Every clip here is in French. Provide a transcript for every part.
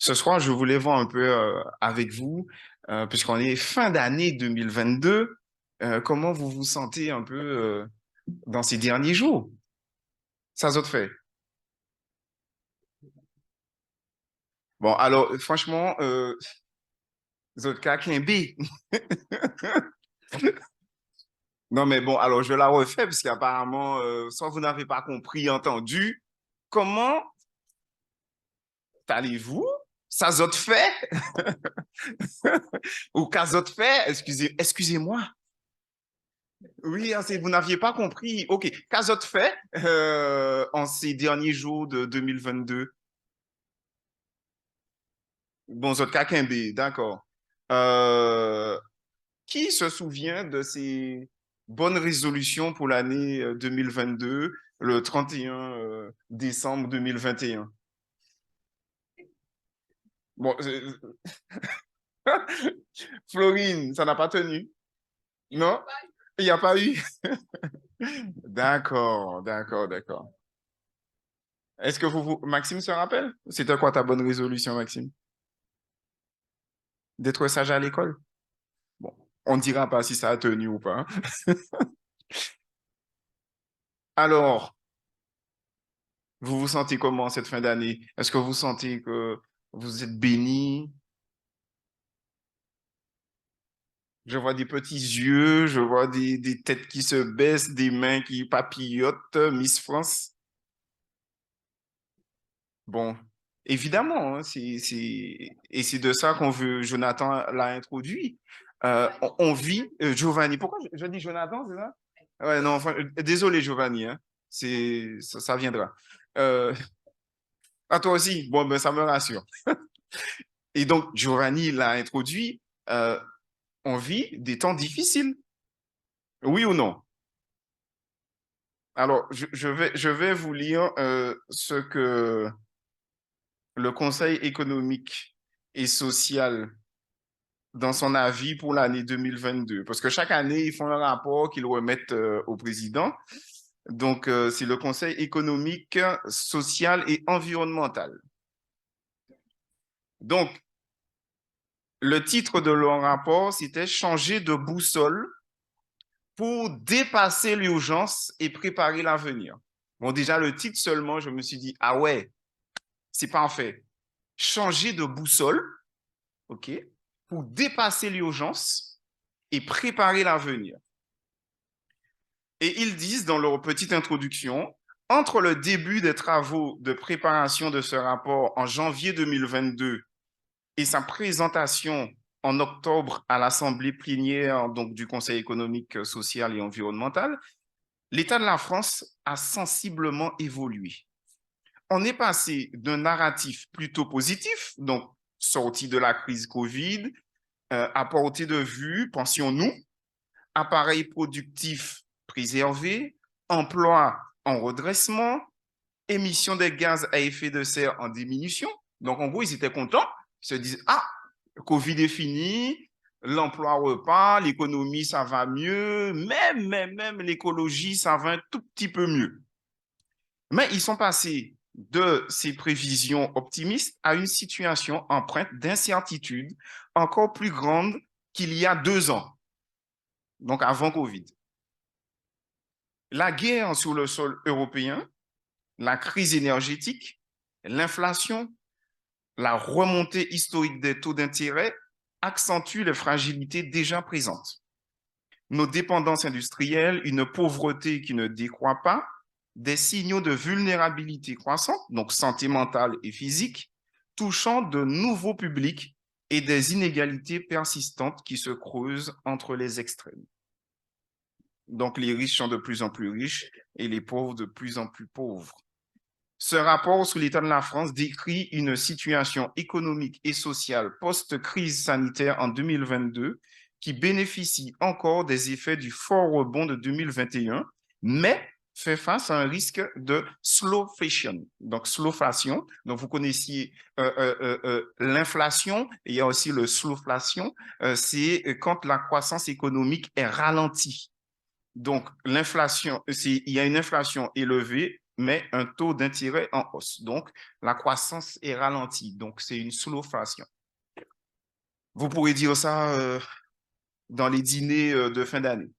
Ce soir, je voulais voir un peu avec vous, puisqu'on est fin d'année 2022, comment vous vous sentez un peu dans ces derniers jours? Ça vous fait? Bon, alors, franchement, Zotka Kimbi. Non, mais bon, alors je la refais, parce qu'apparemment, soit vous n'avez pas compris, entendu. Comment allez-vous? Ça zot fait? Ou qu'azot fait? Excusez-moi. Oui, hein, vous n'aviez pas compris. OK. Qu'as-tu fait en ces derniers jours de 2022? Bon, Zot Kakembe, d'accord. Euh, qui se souvient de ces bonnes résolutions pour l'année 2022, le 31 décembre 2021? Bon, Florine, ça n'a pas tenu? Non? Il n'y a pas eu? D'accord, d'accord, d'accord. Est-ce que Maxime se rappelle? C'était quoi ta bonne résolution, Maxime? D'être sage à l'école? Bon, on ne dira pas si ça a tenu ou pas. Alors, vous vous sentez comment cette fin d'année? Est-ce que vous sentez que vous êtes béni? Je vois des petits yeux, je vois des têtes qui se baissent, des mains qui papillotent, Miss France. Bon, évidemment, hein, et c'est de ça qu'on veut, Jonathan l'a introduit. On vit, Giovanni, pourquoi je dis Jonathan, c'est ça? Ouais, non, enfin, désolé Giovanni, hein, ça viendra. Euh, à toi aussi, bon, ben ça me rassure. Et donc, Giovanni l'a introduit, euh, on vit des temps difficiles, oui ou non? Alors, je vais vous lire ce que le Conseil économique et social dans son avis pour l'année 2022. Parce que chaque année, ils font un rapport qu'ils remettent au président. Donc, c'est le Conseil économique, social et environnemental. Donc, le titre de leur rapport, c'était Changer de boussole pour dépasser l'urgence et préparer l'avenir. Bon, déjà, le titre seulement, je me suis dit, ah ouais, c'est parfait. Changer de boussole, OK, pour dépasser l'urgence et préparer l'avenir. Et ils disent dans leur petite introduction, entre le début des travaux de préparation de ce rapport en janvier 2022 et sa présentation en octobre à l'Assemblée plénière donc, du Conseil économique, social et environnemental, l'état de la France a sensiblement évolué. On est passé d'un narratif plutôt positif, donc sorti de la crise Covid, à portée de vue, pensions-nous, appareils productifs préservés, emploi en redressement, émissions de gaz à effet de serre en diminution. Donc, en gros, ils étaient contents. Ils se disent, ah, le Covid est fini, l'emploi repart, l'économie, ça va mieux, même l'écologie, ça va un tout petit peu mieux. Mais ils sont passés de ces prévisions optimistes à une situation empreinte d'incertitude encore plus grande qu'il y a 2 ans, donc avant Covid. La guerre sur le sol européen, la crise énergétique, l'inflation, la remontée historique des taux d'intérêt accentuent les fragilités déjà présentes. Nos dépendances industrielles, une pauvreté qui ne décroît pas, des signaux de vulnérabilité croissante, donc santé mentale et physique, touchant de nouveaux publics et des inégalités persistantes qui se creusent entre les extrêmes. Donc les riches sont de plus en plus riches et les pauvres de plus en plus pauvres. Ce rapport sur l'état de la France décrit une situation économique et sociale post-crise sanitaire en 2022 qui bénéficie encore des effets du fort rebond de 2021, mais fait face à un risque de slowflation. Donc, slowflation, donc vous connaissiez l'inflation, et il y a aussi le slowflation, c'est quand la croissance économique est ralentie. Donc, l'inflation, il y a une inflation élevée mais un taux d'intérêt en hausse. Donc, la croissance est ralentie. Donc, c'est une slow-fashion. Vous pourrez dire ça dans les dîners de fin d'année.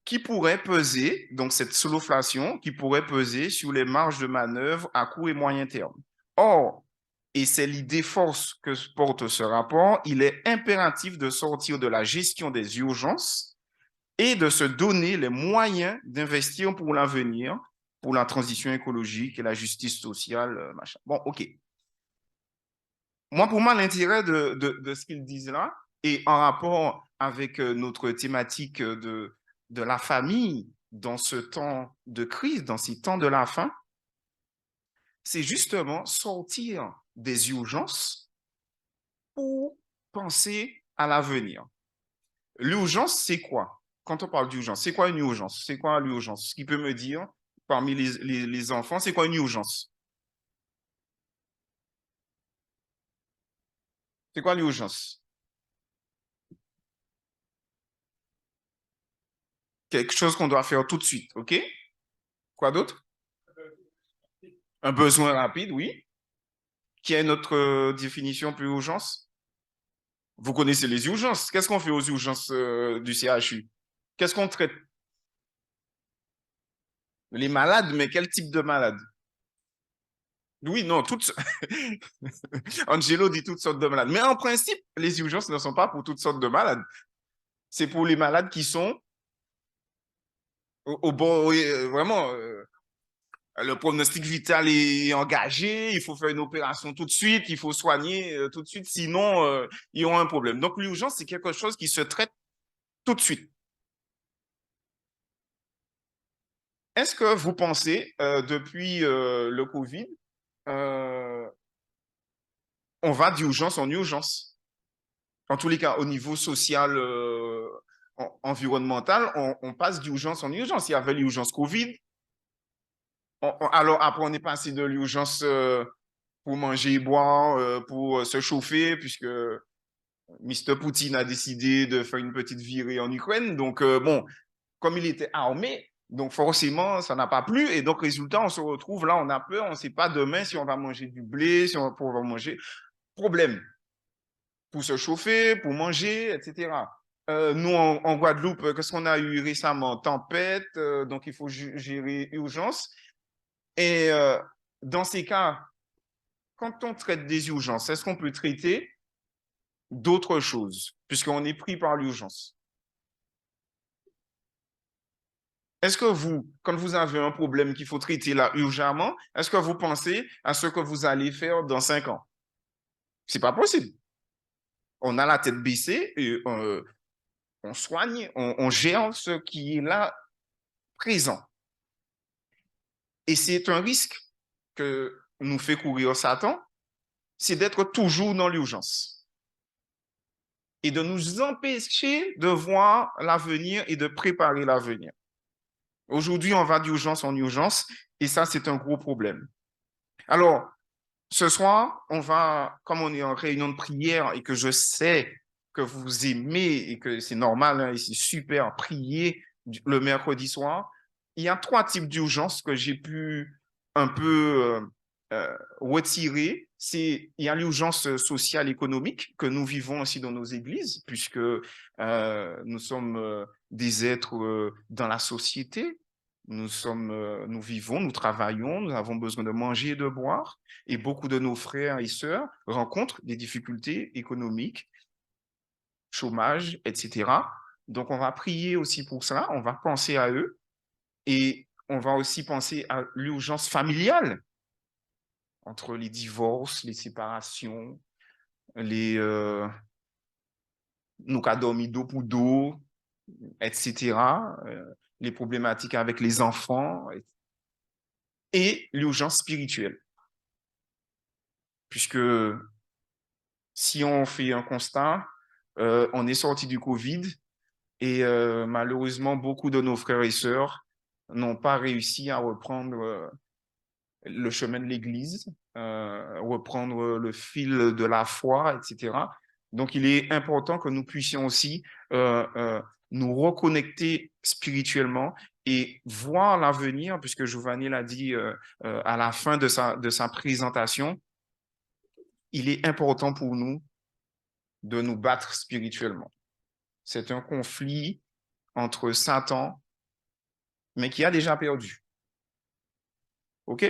Qui pourrait peser, donc cette slowflation, qui pourrait peser sur les marges de manœuvre à court et moyen terme. Or, et c'est l'idée force que porte ce rapport, il est impératif de sortir de la gestion des urgences et de se donner les moyens d'investir pour l'avenir, pour la transition écologique et la justice sociale, machin. Bon, OK. Moi, pour moi, l'intérêt de ce qu'ils disent là, et en rapport avec notre thématique de la famille dans ce temps de crise, dans ces temps de la faim, c'est justement sortir des urgences pour penser à l'avenir. L'urgence, c'est quoi? Quand on parle d'urgence, c'est quoi une urgence? C'est quoi l'urgence? Qui peut me dire, parmi les enfants, c'est quoi une urgence? C'est quoi l'urgence? Quelque chose qu'on doit faire tout de suite, OK? Quoi d'autre? Un besoin rapide, oui. Qui est notre définition pour urgence? Vous connaissez les urgences. Qu'est-ce qu'on fait aux urgences du CHU? Qu'est-ce qu'on traite? Les malades, mais quel type de malades? Oui, non, toutes. Angelo dit toutes sortes de malades. Mais en principe, les urgences ne sont pas pour toutes sortes de malades. C'est pour les malades qui sont au bord, oui, vraiment, le pronostic vital est engagé, il faut faire une opération tout de suite, il faut soigner tout de suite, sinon ils ont un problème. Donc l'urgence, c'est quelque chose qui se traite tout de suite. Est-ce que vous pensez, depuis le Covid, euh, on va d'urgence en urgence? En tous les cas, au niveau social, environnemental, on passe d'urgence en urgence. Il y avait l'urgence Covid. Alors après, on est passé de l'urgence pour manger et boire, pour se chauffer, puisque Mr. Poutine a décidé de faire une petite virée en Ukraine. Donc, bon, comme il était armé, donc forcément, ça n'a pas plu. Et donc, résultat, on se retrouve là, on a peur, on ne sait pas demain si on va manger du blé, si on va pouvoir manger. Problème pour se chauffer, pour manger, etc. Nous, en Guadeloupe, qu'est-ce qu'on a eu récemment? Tempête, donc il faut gérer urgence. Et dans ces cas, quand on traite des urgences, est-ce qu'on peut traiter d'autres choses, puisqu'on est pris par l'urgence? Est-ce que vous, quand vous avez un problème qu'il faut traiter là urgemment, est-ce que vous pensez à ce que vous allez faire dans 5 ans? C'est pas possible. On a la tête baissée et on soigne, on gère ce qui est là présent. Et c'est un risque que nous fait courir Satan, c'est d'être toujours dans l'urgence et de nous empêcher de voir l'avenir et de préparer l'avenir. Aujourd'hui, on va d'urgence en urgence et ça, c'est un gros problème. Alors, ce soir, on va, comme on est en réunion de prière et que je sais que vous aimez et que c'est normal, hein, et c'est super, prier le mercredi soir, il y a 3 types d'urgences que j'ai pu un peu retirer. Il y a l'urgence sociale économique que nous vivons aussi dans nos églises, puisque nous sommes des êtres dans la société. Nous vivons, nous travaillons, nous avons besoin de manger et de boire. Et beaucoup de nos frères et sœurs rencontrent des difficultés économiques, chômage, etc. Donc, on va prier aussi pour ça, on va penser à eux et on va aussi penser à l'urgence familiale entre les divorces, les séparations, les nous qu'a dormi dos pour dos, etc. Les problématiques avec les enfants et l'urgence spirituelle. Puisque si on fait un constat, on est sorti du Covid et malheureusement, beaucoup de nos frères et sœurs n'ont pas réussi à reprendre le chemin de l'Église, reprendre le fil de la foi, etc. Donc, il est important que nous puissions aussi nous reconnecter spirituellement et voir l'avenir, puisque Giovanni l'a dit à la fin de sa présentation, il est important pour nous de nous battre spirituellement. C'est un conflit entre Satan, mais qui a déjà perdu. OK?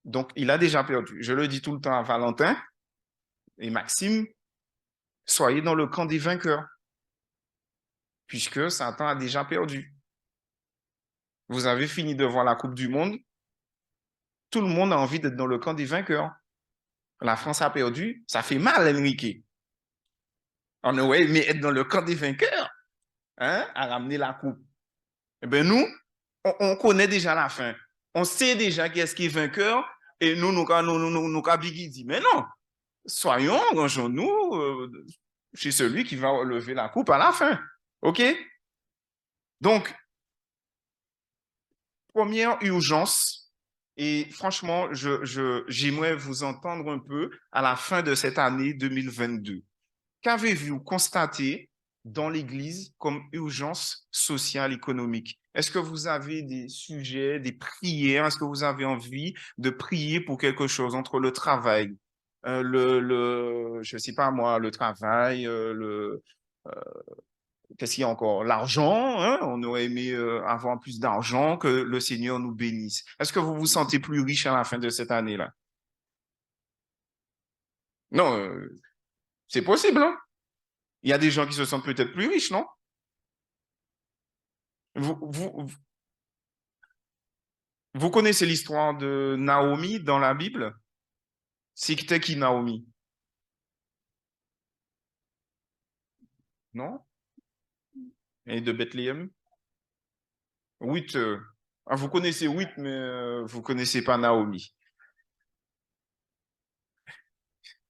Donc, il a déjà perdu. Je le dis tout le temps à Valentin et Maxime, soyez dans le camp des vainqueurs, puisque Satan a déjà perdu. Vous avez fini de voir la Coupe du Monde, tout le monde a envie d'être dans le camp des vainqueurs. La France a perdu, ça fait mal, Enrique. On aurait aimé être dans le camp des vainqueurs, hein, à ramener la coupe. Eh bien, nous, on connaît déjà la fin. On sait déjà qui est-ce qui est vainqueur, et nous, dit, mais non, soyons, rangeons-nous chez celui qui va lever la coupe à la fin. OK? Donc, première urgence, et franchement, j'aimerais vous entendre un peu à la fin de cette année 2022. Qu'avez-vous constaté dans l'Église comme urgence sociale économique? Est-ce que vous avez des sujets, des prières? Est-ce que vous avez envie de prier pour quelque chose entre le travail, je ne sais pas moi, le travail, qu'est-ce qu'il y a encore? L'argent, hein? On aurait aimé avoir plus d'argent, que le Seigneur nous bénisse. Est-ce que vous vous sentez plus riche à la fin de cette année-là? Non, c'est possible, hein? Il y a des gens qui se sentent peut-être plus riches, non? Vous, vous connaissez l'histoire de Naomi dans la Bible? C'était qui Naomi? Non? Et de Bethléem? Ruth. Vous connaissez Ruth, mais vous connaissez pas Naomi.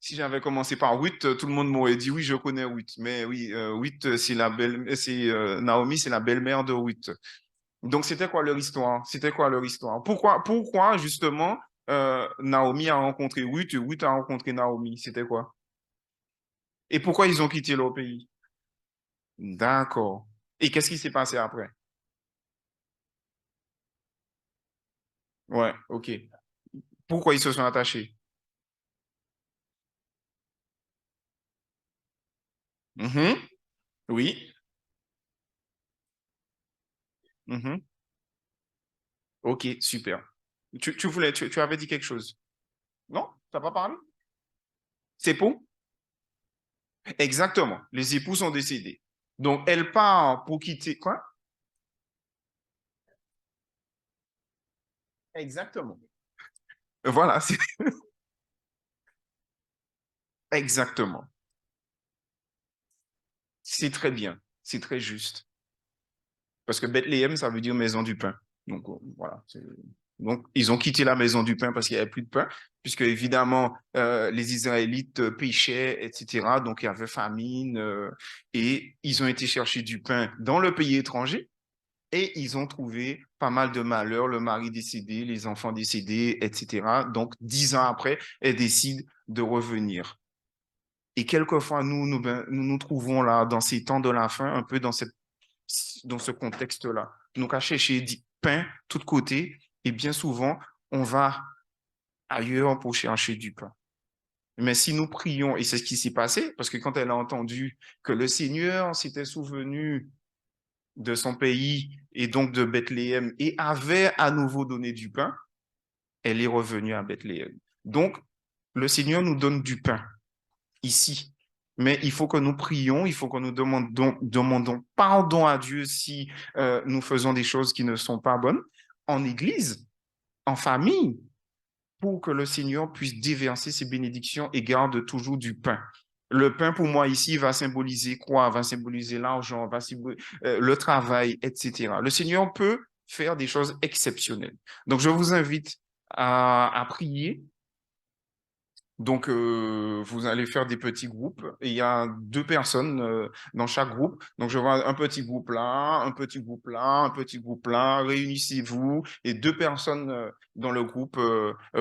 Si j'avais commencé par Ruth, tout le monde m'aurait dit oui, je connais Ruth. Mais oui, Ruth, Naomi, c'est la belle-mère de Ruth. Donc, c'était quoi leur histoire? C'était quoi leur histoire? Pourquoi justement, Naomi a rencontré Ruth et Ruth a rencontré Naomi? C'était quoi? Et pourquoi ils ont quitté leur pays? D'accord. Et qu'est-ce qui s'est passé après? Ouais, ok. Pourquoi ils se sont attachés? Mhm. Oui. Mhm. Ok, super. Tu avais dit quelque chose? Non? Tu n'as pas parlé? C'est pour? Exactement. Les époux sont décédés. Donc, elle part pour quitter. Quoi? Exactement. Voilà, c'est exactement. C'est très bien. C'est très juste. Parce que Bethléem, ça veut dire maison du pain. Donc, voilà. Donc, ils ont quitté la maison du pain parce qu'il n'y avait plus de pain, puisque évidemment, les Israélites péchaient, etc. Donc, il y avait famine, et ils ont été chercher du pain dans le pays étranger et ils ont trouvé pas mal de malheurs, le mari décédé, les enfants décédés, etc. Donc, 10 ans après, elles décident de revenir. Et quelquefois, nous trouvons là, dans ces temps de la fin, un peu dans ce contexte-là. Nous qu'à chercher du pain tout de côté, et bien souvent, on va ailleurs pour chercher du pain. Mais si nous prions, et c'est ce qui s'est passé, parce que quand elle a entendu que le Seigneur s'était souvenu de son pays et donc de Bethléem et avait à nouveau donné du pain, elle est revenue à Bethléem. Donc, le Seigneur nous donne du pain ici. Mais il faut que nous prions, il faut que nous demandons pardon à Dieu si nous faisons des choses qui ne sont pas bonnes, en église, en famille, pour que le Seigneur puisse déverser ses bénédictions et garde toujours du pain. Le pain, pour moi, ici, va symboliser quoi? Va symboliser l'argent, le travail, etc. Le Seigneur peut faire des choses exceptionnelles. Donc, je vous invite à prier. Donc, vous allez faire des petits groupes et il y a 2 personnes dans chaque groupe. Donc, je vois un petit groupe là, un petit groupe là, un petit groupe là. Réunissez-vous et 2 personnes dans le groupe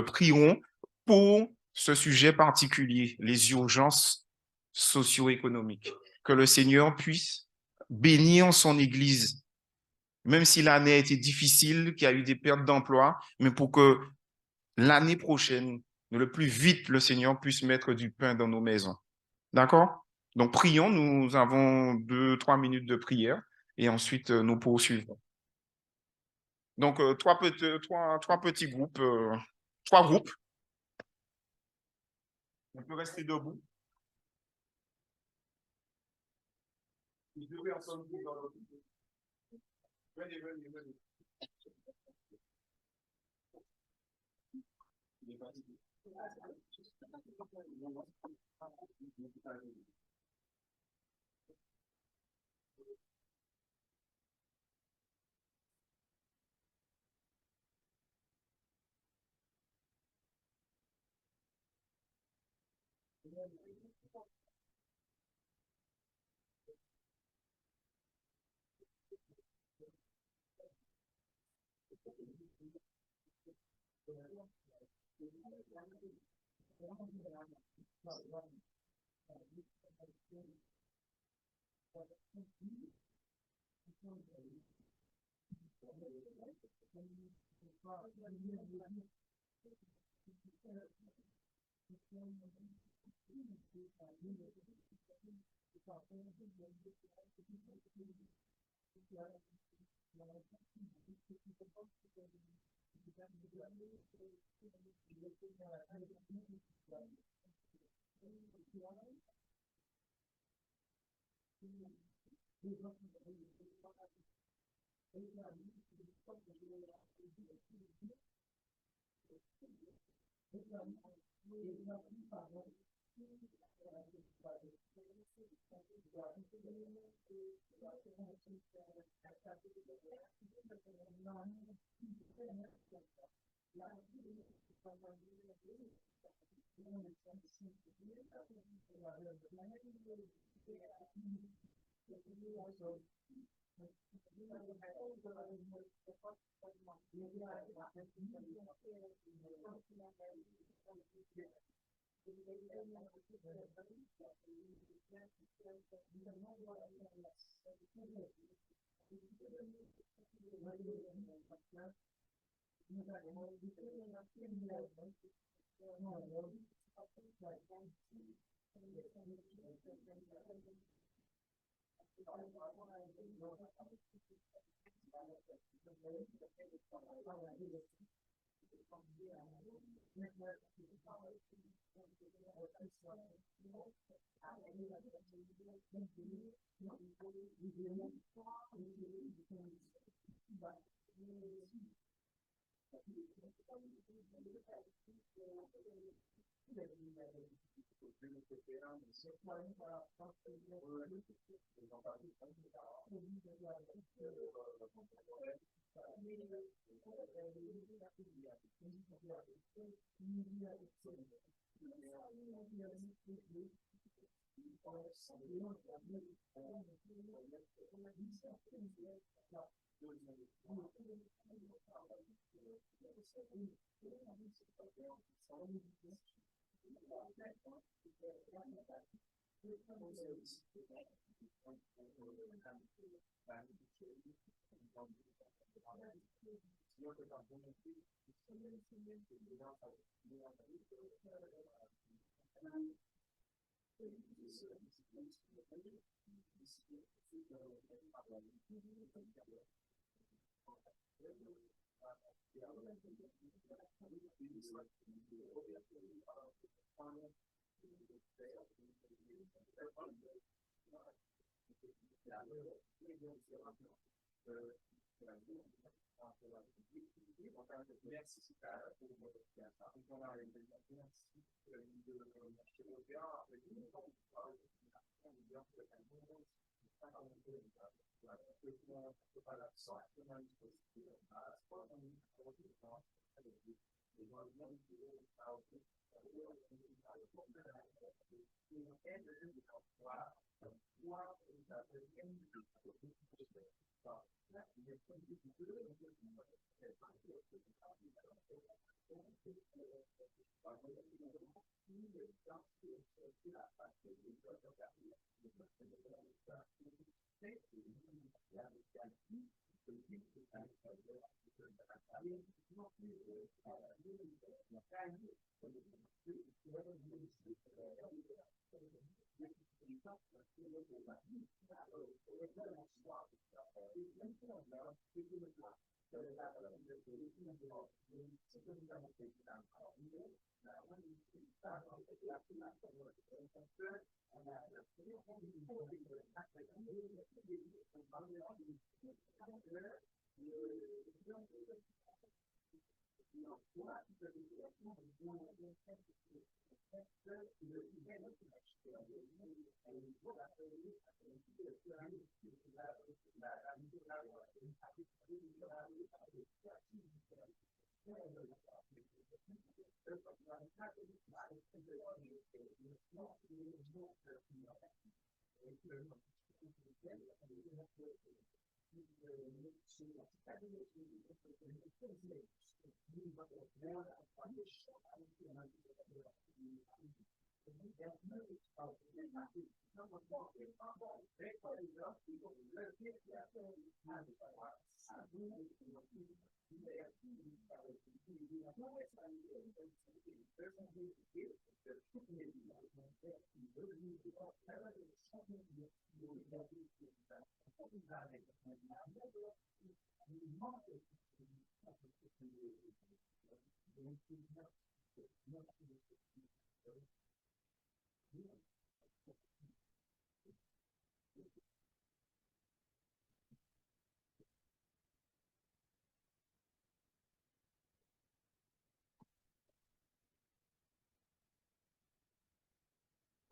prieront pour ce sujet particulier, les urgences socio-économiques. Que le Seigneur puisse bénir son Église, même si l'année a été difficile, qu'il y a eu des pertes d'emploi, mais pour que l'année prochaine, le plus vite, le Seigneur puisse mettre du pain dans nos maisons. D'accord? Donc, prions, nous avons 2, 3 minutes de prière et ensuite nous poursuivons. Donc, trois petits groupes, trois groupes. On peut rester debout. Deux personnes qui sont dans le groupe. Venez, venez, venez. Il est fatigué.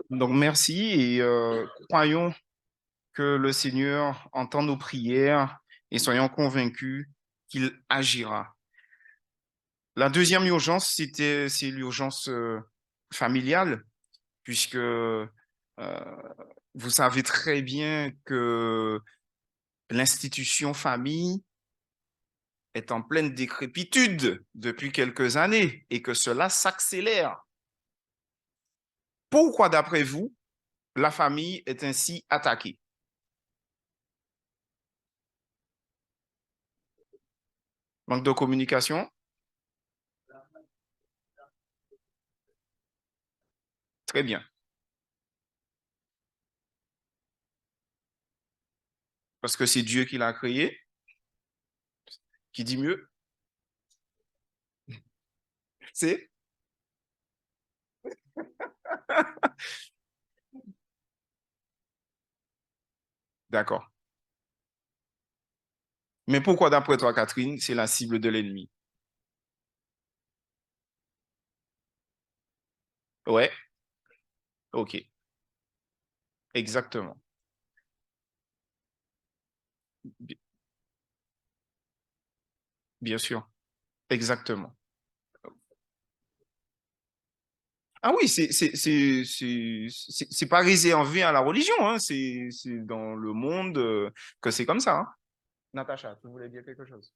Donc, merci et croyons que le Seigneur entend nos prières et soyons convaincus qu'il agira. La deuxième urgence, c'est l'urgence familiale, puisque vous savez très bien que l'institution famille est en pleine décrépitude depuis quelques années et que cela s'accélère. Pourquoi, d'après vous, la famille est ainsi attaquée? Manque de communication? Très bien. Parce que c'est Dieu qui l'a créé, qui dit mieux. C'est d'accord. Mais pourquoi, d'après toi, Catherine, c'est la cible de l'ennemi? Ouais, ok, exactement. Bi- Bien sûr, exactement. Ah oui, c'est pas réservé à la religion, hein, c'est dans le monde que c'est comme ça. Hein. Natacha, tu voulais dire quelque chose?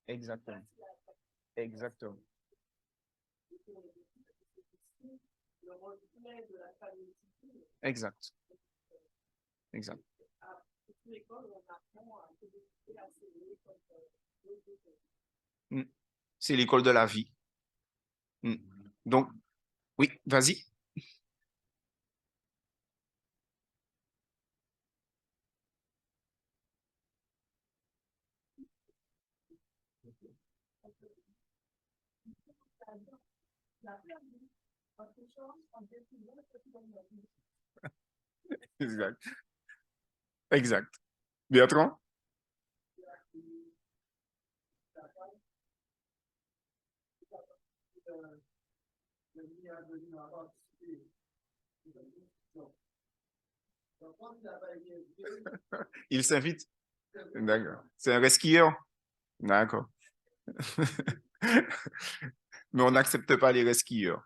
Exactement. Exactement. Exact. Exact. Mm. C'est l'école de la vie. Mm. Donc, oui, vas-y. Exact. Exact. Bertrand? Il s'invite. D'accord. C'est un resquilleur. D'accord. Mais on n'accepte pas les resquilleurs.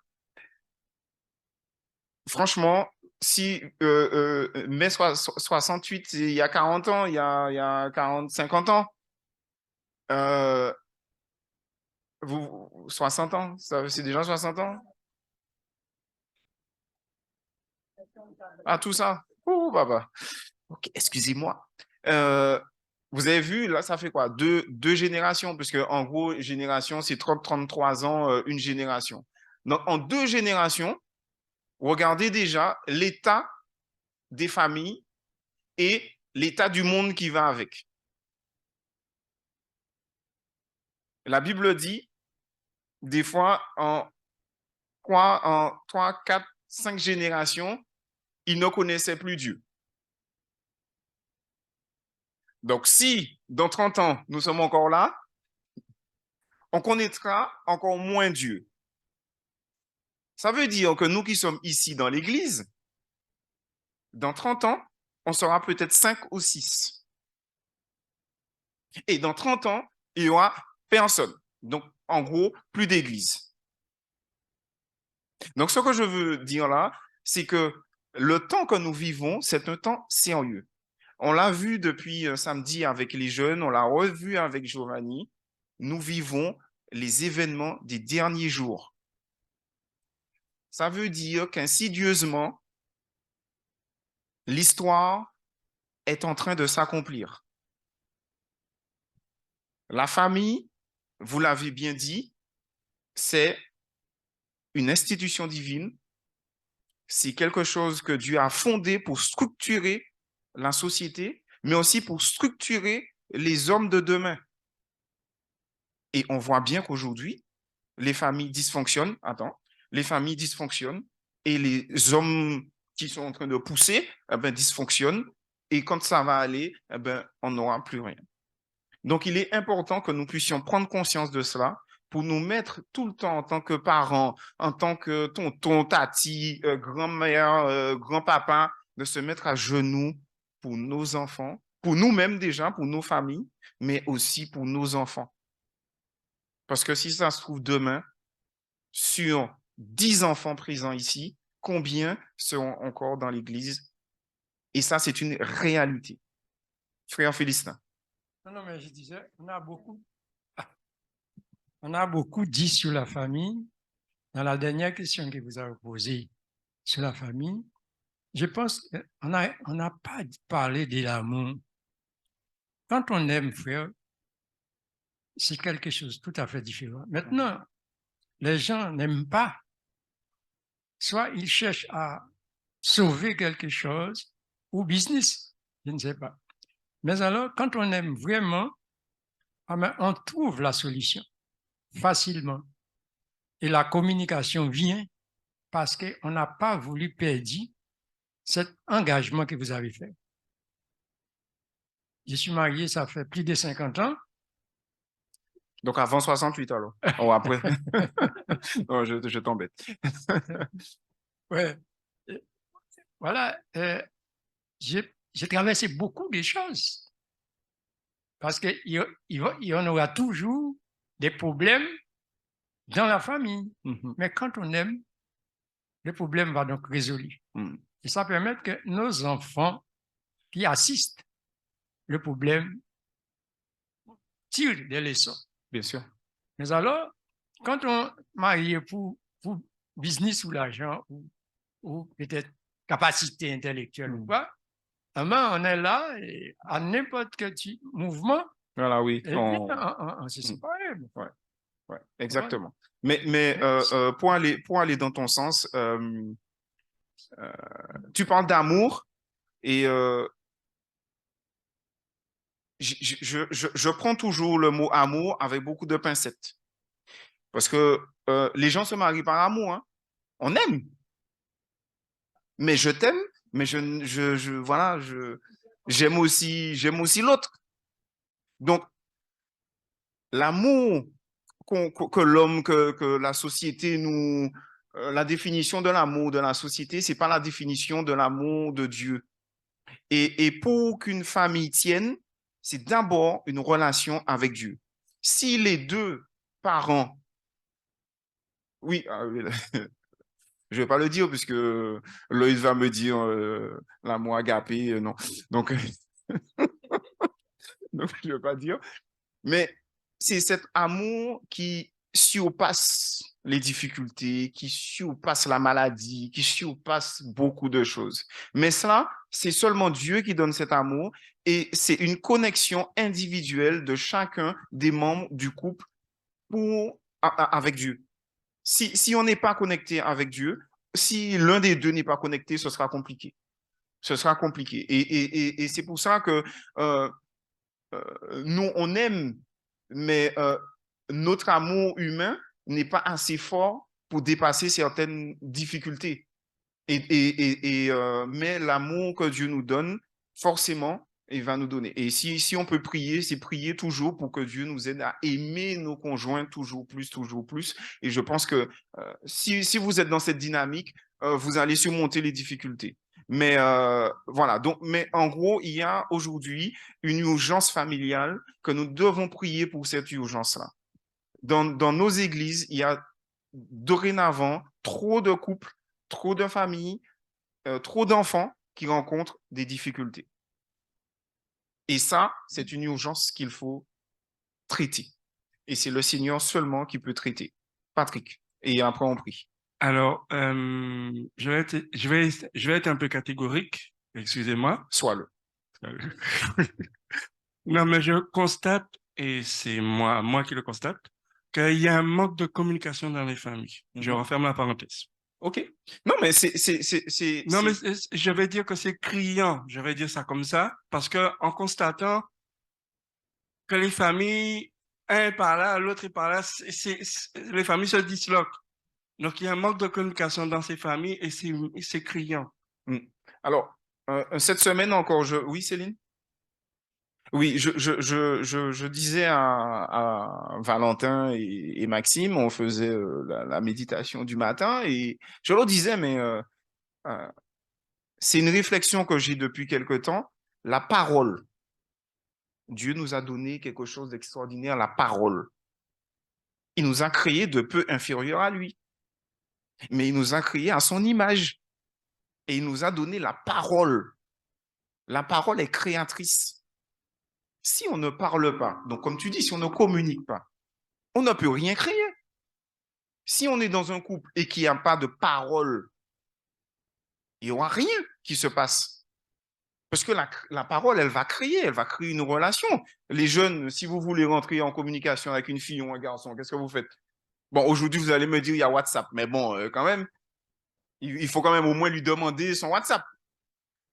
Franchement, si mai 68, il y a 40 ans, il y a 40, 50 ans, euh, Vous, 60 ans, c'est déjà 60 ans? Ah, tout ça? Oh, papa. Ok, excusez-moi. Euh, Vous avez vu, là, ça fait quoi? Deux générations, puisque en gros, génération, c'est 30, 33 ans, une génération. Donc, en 2 générations, regardez déjà l'état des familles et l'état du monde qui va avec. La Bible dit, des fois, en 3, 4, 5 générations, ils ne connaissaient plus Dieu. Donc, si dans 30 ans, nous sommes encore là, on connaîtra encore moins Dieu. Ça veut dire que nous qui sommes ici dans l'Église, dans 30 ans, on sera peut-être 5 ou 6. Et dans 30 ans, il n'y aura personne. Donc, en gros, plus d'Église. Donc, ce que je veux dire là, c'est que le temps que nous vivons, c'est un temps sérieux. On l'a vu depuis samedi avec les jeunes, on l'a revu avec Giovanni. Nous vivons les événements des derniers jours. Ça veut dire qu'insidieusement, l'histoire est en train de s'accomplir. La famille, vous l'avez bien dit, c'est une institution divine, c'est quelque chose que Dieu a fondé pour structurer la société, mais aussi pour structurer les hommes de demain. Et on voit bien qu'aujourd'hui, les familles dysfonctionnent, les familles dysfonctionnent et les hommes qui sont en train de pousser, dysfonctionnent. Et quand ça va aller, on n'aura plus rien. Donc, il est important que nous puissions prendre conscience de cela pour nous mettre tout le temps en tant que parents, en tant que tonton, tati, grand-mère, grand-papa, de se mettre à genoux pour nos enfants, pour nous-mêmes déjà, pour nos familles, mais aussi pour nos enfants. Parce que si ça se trouve demain, sur 10 enfants présents ici, combien seront encore dans l'église? Et ça, c'est une réalité. Frère Félicien. Non, mais je disais, on a beaucoup dit sur la famille. Dans la dernière question que vous avez posée sur la famille, je pense qu'on n'a pas parlé de l'amour. Quand on aime, frère, c'est quelque chose de tout à fait différent. Maintenant, les gens n'aiment pas. Soit ils cherchent à sauver quelque chose ou business, je ne sais pas. Mais alors, quand on aime vraiment, on trouve la solution facilement. Et la communication vient parce qu'on n'a pas voulu perdre cet engagement que vous avez fait. Je suis marié, ça fait plus de 50 ans. Donc avant 68 alors. Oh, après. Non, je t'embête. Ouais. Voilà. J'ai traversé beaucoup de choses. Parce qu'il y en aura toujours des problèmes dans la famille. Mais quand on aime, le problème va donc résolu. Et ça permet que nos enfants qui assistent le problème tirent des leçons. Bien sûr. Mais alors, quand on marie pour business ou l'argent ou peut-être capacité intellectuelle ou quoi, on est là et à n'importe quel mouvement. Voilà, oui. Et puis, on se sépare. Ouais, ouais, exactement. Mais pour aller dans ton sens, tu parles d'amour et je prends toujours le mot amour avec beaucoup de pincettes. Parce que les gens se marient par amour. Hein. On aime. Mais je t'aime, mais voilà, j'aime aussi l'autre. Donc, l'amour que l'homme, que la société nous, la définition de l'amour de la société, c'est pas la définition de l'amour de Dieu. Et pour qu'une famille tienne, c'est d'abord une relation avec Dieu. Si les deux parents, oui, je vais pas le dire puisque Loïs va me dire l'amour agapé, non. Donc, donc je vais pas dire. Mais c'est cet amour qui surpasse les difficultés, qui surpasse la maladie, qui surpasse beaucoup de choses. Mais ça, c'est seulement Dieu qui donne cet amour et c'est une connexion individuelle de chacun des membres du couple avec Dieu. Si on n'est pas connecté avec Dieu, si l'un des deux n'est pas connecté, ce sera compliqué. Ce sera compliqué. Et c'est pour ça que euh, nous, on aime, mais notre amour humain n'est pas assez fort pour dépasser certaines difficultés. Mais l'amour que Dieu nous donne, forcément, il va nous donner. Et si on peut prier, c'est prier toujours pour que Dieu nous aide à aimer nos conjoints toujours plus, toujours plus. Et je pense que si vous êtes dans cette dynamique, vous allez surmonter les difficultés. Mais voilà, donc, mais en gros, il y a aujourd'hui une urgence familiale que nous devons prier pour cette urgence-là. Dans nos églises, il y a dorénavant trop de couples, trop de familles, trop d'enfants qui rencontrent des difficultés. Et ça, c'est une urgence qu'il faut traiter. Et c'est le Seigneur seulement qui peut traiter. Patrick. Et après, on prie. Alors, je vais être un peu catégorique, excusez-moi. Sois-le. Non, mais je constate, et c'est moi qui le constate, qu'il y a un manque de communication dans les familles. Je referme la parenthèse. OK. Non, mais Non, mais je vais dire que c'est criant, je vais dire ça comme ça, parce que en constatant que les familles, un est par là, l'autre est par là, les familles se disloquent. Donc, il y a un manque de communication dans ces familles et c'est criant. Alors, cette semaine encore, oui, Céline? Oui, je disais à Valentin et Maxime, on faisait la méditation du matin et je leur disais, mais c'est une réflexion que j'ai depuis quelque temps, la parole. Dieu nous a donné quelque chose d'extraordinaire, la parole. Il nous a créés de peu inférieurs à lui, mais il nous a créés à son image et il nous a donné la parole. La parole est créatrice. Si on ne parle pas, donc comme tu dis, si on ne communique pas, on ne peut rien créer. Si on est dans un couple et qu'il n'y a pas de parole, il n'y aura rien qui se passe. Parce que la parole, elle va créer une relation. Les jeunes, si vous voulez rentrer en communication avec une fille ou un garçon, qu'est-ce que vous faites? Bon, aujourd'hui, vous allez me dire, il y a WhatsApp. Mais bon, quand même, il faut quand même au moins lui demander son WhatsApp.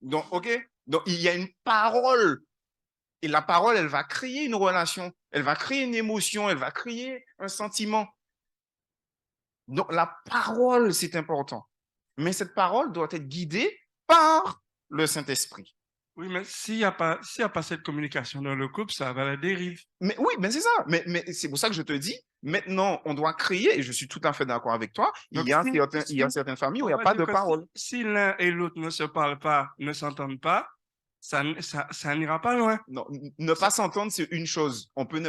Donc, OK? Donc, il y a une parole. Et la parole, elle va créer une relation. Elle va créer une émotion. Elle va créer un sentiment. Donc, la parole, c'est important. Mais cette parole doit être guidée par le Saint-Esprit. Oui, mais s'il n'y a pas cette communication dans le couple, ça va à la dérive. Mais oui, mais c'est ça. Mais c'est pour ça que je te dis, maintenant, on doit créer, et je suis tout à fait d'accord avec toi, Donc, il y a certaines familles où il n'y a on va pas dire de que parole. Si l'un et l'autre ne se parlent pas, ne s'entendent pas, ça n'ira pas loin. Non, ne pas s'entendre, c'est une chose. On peut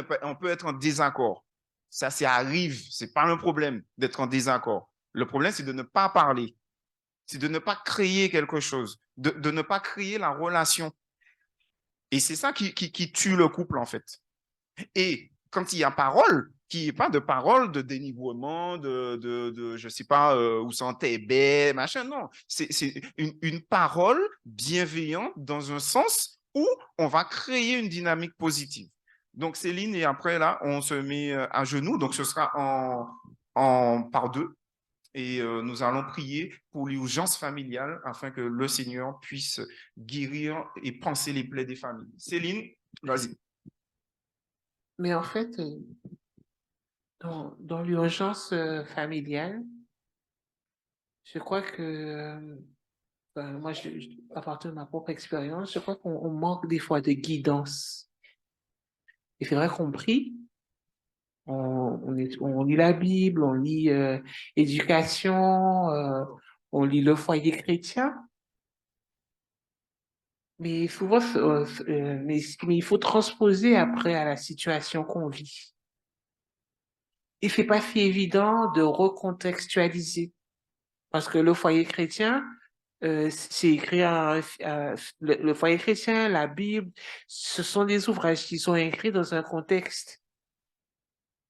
être en désaccord. Ça arrive. C'est pas un problème d'être en désaccord. Le problème, c'est de ne pas parler. C'est de ne pas créer quelque chose. De ne pas créer la relation. Et c'est ça qui tue le couple, en fait. Et quand il y a parole, qu'il n'y ait pas de parole de dénigrement, je sais pas, où sont tes baies, machin, non. C'est une parole bienveillante dans un sens où on va créer une dynamique positive. Donc, Céline, et après, là, on se met à genoux. Donc, ce sera par deux. Et nous allons prier pour l'urgence familiale afin que le Seigneur puisse guérir et panser les plaies des familles. Céline, vas-y. Mais en fait, dans l'urgence familiale, je crois que, moi, à partir de ma propre expérience, je crois qu'on manque des fois de guidance. Et c'est vrai qu'on prie, on lit la Bible, on lit éducation, on lit le foyer chrétien. Mais souvent, mais il faut transposer après à la situation qu'on vit. Et c'est pas si évident de recontextualiser. Parce que le foyer chrétien, c'est écrit le foyer chrétien, la Bible, ce sont des ouvrages qui sont écrits dans un contexte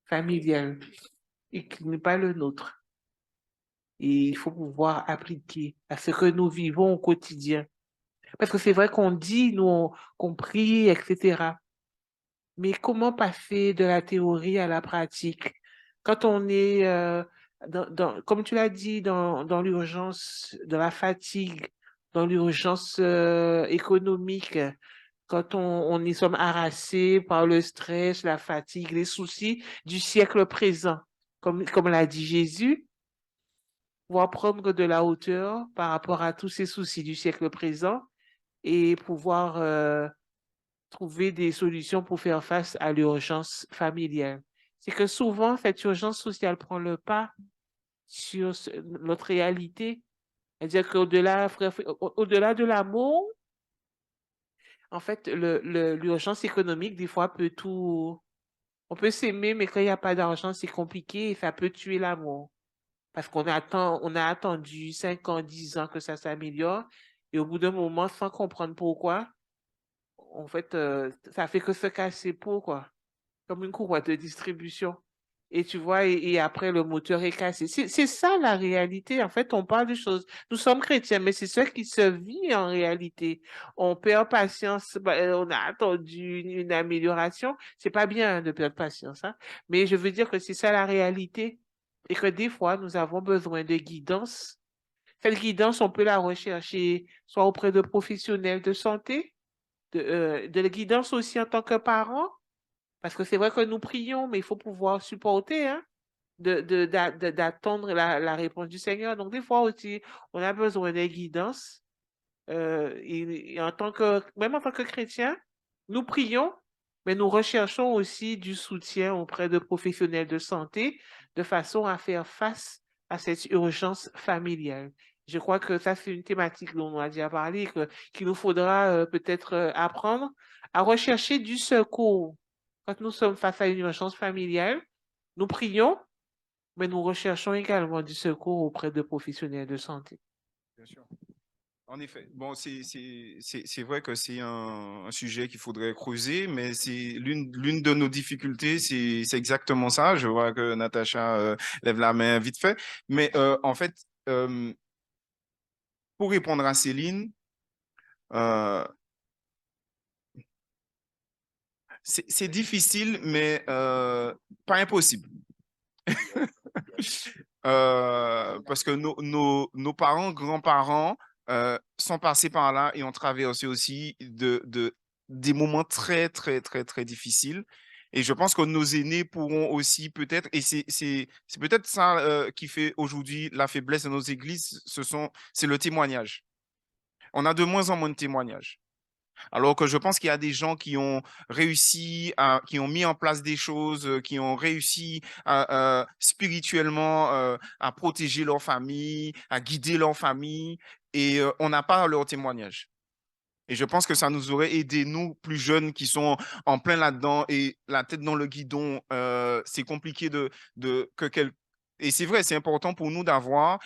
familial. et qui n'est pas le nôtre. Et il faut pouvoir appliquer à ce que nous vivons au quotidien. Parce que c'est vrai qu'on dit, qu'on prie, etc. Mais comment passer de la théorie à la pratique? Quand on est, comme tu l'as dit, dans l'urgence de la fatigue, dans l'urgence économique, quand on y sommes harassés par le stress, la fatigue, les soucis du siècle présent, comme l'a dit Jésus, pouvoir prendre de la hauteur par rapport à tous ces soucis du siècle présent et pouvoir trouver des solutions pour faire face à l'urgence familiale. C'est que souvent, cette urgence sociale prend le pas sur notre réalité. C'est-à-dire qu'au-delà, au-delà de l'amour, en fait, l'urgence économique, des fois, peut tout... On peut s'aimer, mais quand il n'y a pas d'argent, c'est compliqué et ça peut tuer l'amour. Parce on a attendu 5 ans, 10 ans que ça s'améliore et au bout d'un moment, sans comprendre pourquoi, en fait, ça fait que se casser pour, quoi. Comme une courroie de distribution. Et tu vois, et après, le moteur est cassé. C'est ça la réalité. En fait, on parle de choses. Nous sommes chrétiens, mais c'est ce qui se vit en réalité. On perd patience. On a attendu une amélioration. C'est pas bien de perdre patience, hein. Mais je veux dire que c'est ça la réalité. Et que des fois, nous avons besoin de guidance. Cette guidance, on peut la rechercher soit auprès de professionnels de santé, de la guidance aussi en tant que parent, parce que c'est vrai que nous prions, mais il faut pouvoir supporter, hein, d'attendre la réponse du Seigneur. Donc, des fois aussi, on a besoin de guidance. Et même en tant que chrétien, nous prions, mais nous recherchons aussi du soutien auprès de professionnels de santé de façon à faire face à cette urgence familiale. Je crois que ça, c'est une thématique dont on a déjà parlé, qu'il nous faudra peut-être apprendre à rechercher du secours. Quand nous sommes face à une urgence familiale, nous prions, mais nous recherchons également du secours auprès de professionnels de santé. Bien sûr. En effet, bon, c'est vrai que c'est un sujet qu'il faudrait creuser, mais c'est l'une de nos difficultés, c'est exactement ça. Je vois que Natacha lève la main vite fait, mais en fait, euh, pour répondre à Céline, euh, c'est difficile, mais pas impossible. Parce que nos parents, grands-parents sont passés par là et ont traversé aussi des moments très, très, très, très difficiles. Et je pense que nos aînés pourront aussi peut-être, et c'est peut-être ça qui fait aujourd'hui la faiblesse de nos églises, c'est le témoignage. On a de moins en moins de témoignages. Alors que je pense qu'il y a des gens qui ont réussi, qui ont mis en place des choses, qui ont réussi spirituellement à protéger leur famille, à guider leur famille, et on n'a pas leur témoignage. Et je pense que ça nous aurait aidé, nous, plus jeunes, qui sont en plein là-dedans et la tête dans le guidon. C'est compliqué Et c'est vrai, c'est important pour nous d'avoir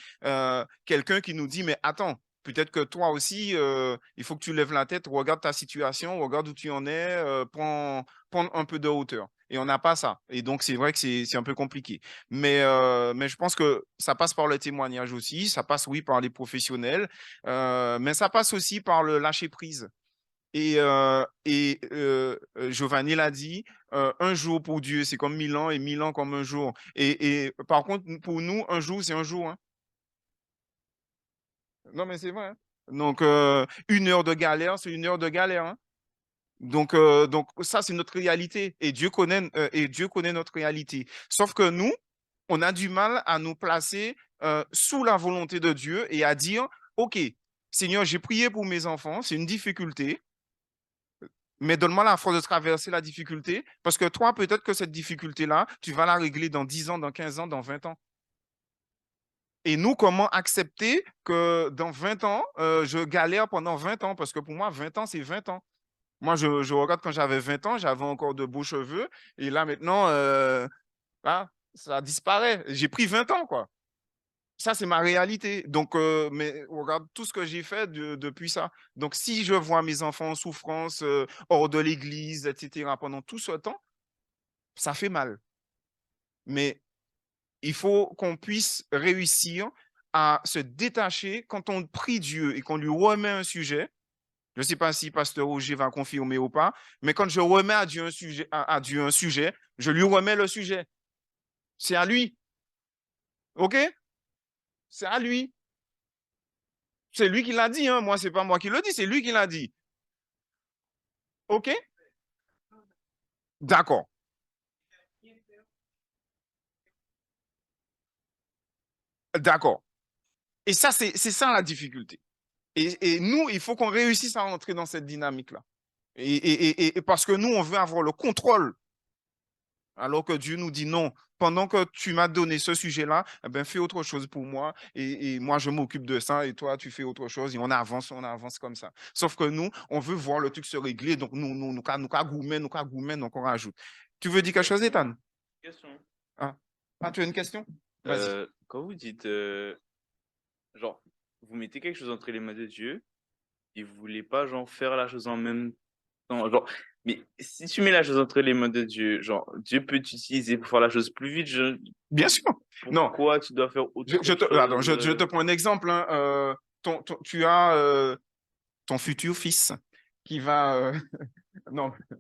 quelqu'un qui nous dit, mais attends, peut-être que toi aussi, il faut que tu lèves la tête, regarde ta situation, regarde où tu en es, prends un peu de hauteur. Et on n'a pas ça. Et donc, c'est vrai que c'est un peu compliqué. Mais je pense que ça passe par le témoignage aussi, ça passe, oui, par les professionnels. Mais ça passe aussi par le lâcher prise. Giovanni l'a dit, un jour pour Dieu, c'est comme 1000 ans et 1000 ans comme un jour. Et par contre, pour nous, un jour, c'est un jour, hein. Non, mais c'est vrai, hein. Donc, 1 heure de galère, c'est 1 heure de galère, hein. Donc ça, c'est notre réalité. Et Dieu connaît notre réalité. Sauf que nous, on a du mal à nous placer sous la volonté de Dieu et à dire, OK, Seigneur, j'ai prié pour mes enfants, c'est une difficulté, mais donne-moi la force de traverser la difficulté, parce que toi, peut-être que cette difficulté-là, tu vas la régler dans 10 ans, dans 15 ans, dans 20 ans. Et nous, comment accepter que dans 20 ans, je galère pendant 20 ans? Parce que pour moi, 20 ans, c'est 20 ans. Moi, je regarde quand j'avais 20 ans, j'avais encore de beaux cheveux. Et là, maintenant, ah, ça disparaît. J'ai pris 20 ans, quoi. Ça, c'est ma réalité. Donc, mais regarde tout ce que j'ai fait depuis ça. Donc, si je vois mes enfants en souffrance, hors de l'église, etc., pendant tout ce temps, ça fait mal. Mais il faut qu'on puisse réussir à se détacher quand on prie Dieu et qu'on lui remet un sujet. Je ne sais pas si Pasteur Roger va confirmer ou pas, mais quand je remets à Dieu un sujet, je lui remets le sujet. C'est à lui. OK? C'est à lui. C'est lui qui l'a dit, hein. Moi, ce n'est pas moi qui le dis, c'est lui qui l'a dit. OK? D'accord. D'accord. Et ça, c'est ça la difficulté. Et nous, il faut qu'on réussisse à entrer dans cette dynamique-là. Et parce que nous, on veut avoir le contrôle, alors que Dieu nous dit non. Pendant que tu m'as donné ce sujet-là, eh ben, fais autre chose pour moi. Et moi, je m'occupe de ça. Et toi, tu fais autre chose. Et on avance comme ça. Sauf que nous, on veut voir le truc se régler. Donc, nous gourmet, donc on rajoute. Tu veux dire quelque chose, Ethan? Question. Ah, tu as une question? Vas-y. Quand vous dites, genre, vous mettez quelque chose entre les mains de Dieu et vous voulez pas, genre, faire la chose en même temps, genre, mais si tu mets la chose entre les mains de Dieu, genre, Dieu peut t'utiliser pour faire la chose plus vite, Bien sûr. Non. pourquoi tu dois faire autre chose? Attends, je te prends un exemple, hein. Tu as ton futur fils qui va. Non, tu